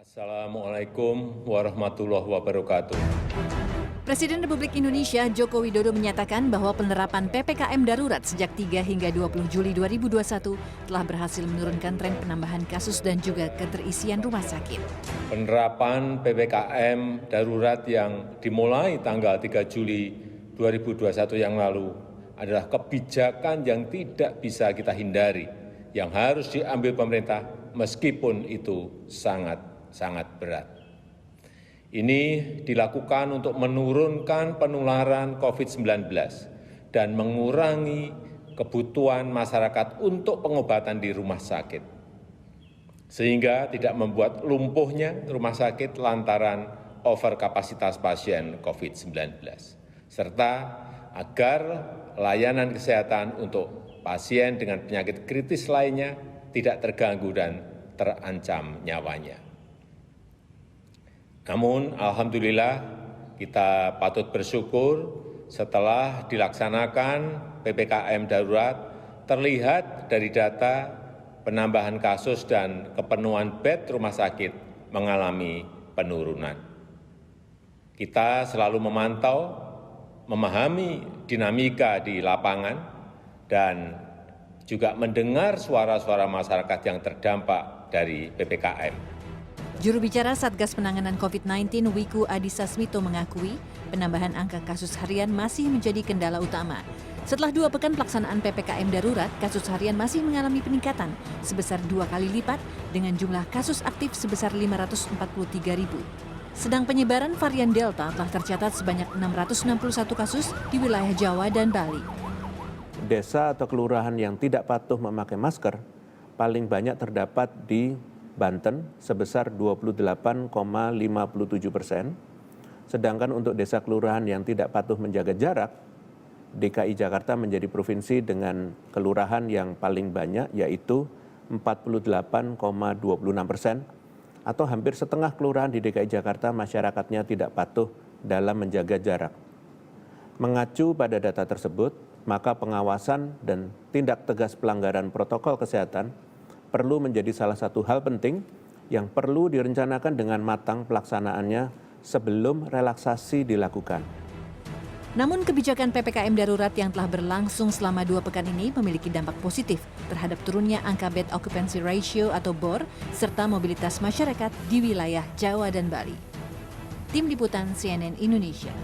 Assalamualaikum warahmatullahi wabarakatuh. Presiden Republik Indonesia Joko Widodo menyatakan bahwa penerapan PPKM darurat sejak 3 hingga 20 Juli 2021 telah berhasil menurunkan tren penambahan kasus dan juga keterisian rumah sakit. Penerapan PPKM darurat yang dimulai tanggal 3 Juli 2021 yang lalu adalah kebijakan yang tidak bisa kita hindari, yang harus diambil pemerintah meskipun itu sangat berat. Ini dilakukan untuk menurunkan penularan COVID-19 dan mengurangi kebutuhan masyarakat untuk pengobatan di rumah sakit, sehingga tidak membuat lumpuhnya rumah sakit lantaran overkapasitas pasien COVID-19, serta agar layanan kesehatan untuk pasien dengan penyakit kritis lainnya tidak terganggu dan terancam nyawanya. Namun, alhamdulillah kita patut bersyukur setelah dilaksanakan PPKM darurat, terlihat dari data penambahan kasus dan kepenuhan bed rumah sakit mengalami penurunan. Kita selalu memantau, memahami dinamika di lapangan, dan juga mendengar suara-suara masyarakat yang terdampak dari PPKM. Juru bicara Satgas Penanganan COVID-19 Wiku Adhisa Smito mengakui penambahan angka kasus harian masih menjadi kendala utama. Setelah 2 pekan pelaksanaan PPKM darurat, kasus harian masih mengalami peningkatan sebesar 2 kali lipat dengan jumlah kasus aktif sebesar 543.000. Sedang penyebaran varian Delta telah tercatat sebanyak 661 kasus di wilayah Jawa dan Bali. Desa atau kelurahan yang tidak patuh memakai masker paling banyak terdapat di Banten sebesar 28,57%, sedangkan untuk desa kelurahan yang tidak patuh menjaga jarak, DKI Jakarta menjadi provinsi dengan kelurahan yang paling banyak, yaitu 48,26%, atau hampir setengah kelurahan di DKI Jakarta masyarakatnya tidak patuh dalam menjaga jarak. Mengacu pada data tersebut, maka pengawasan dan tindak tegas pelanggaran protokol kesehatan perlu menjadi salah satu hal penting yang perlu direncanakan dengan matang pelaksanaannya sebelum relaksasi dilakukan. Namun kebijakan PPKM darurat yang telah berlangsung selama 2 pekan ini memiliki dampak positif terhadap turunnya angka bed occupancy ratio atau BOR serta mobilitas masyarakat di wilayah Jawa dan Bali. Tim Liputan CNN Indonesia.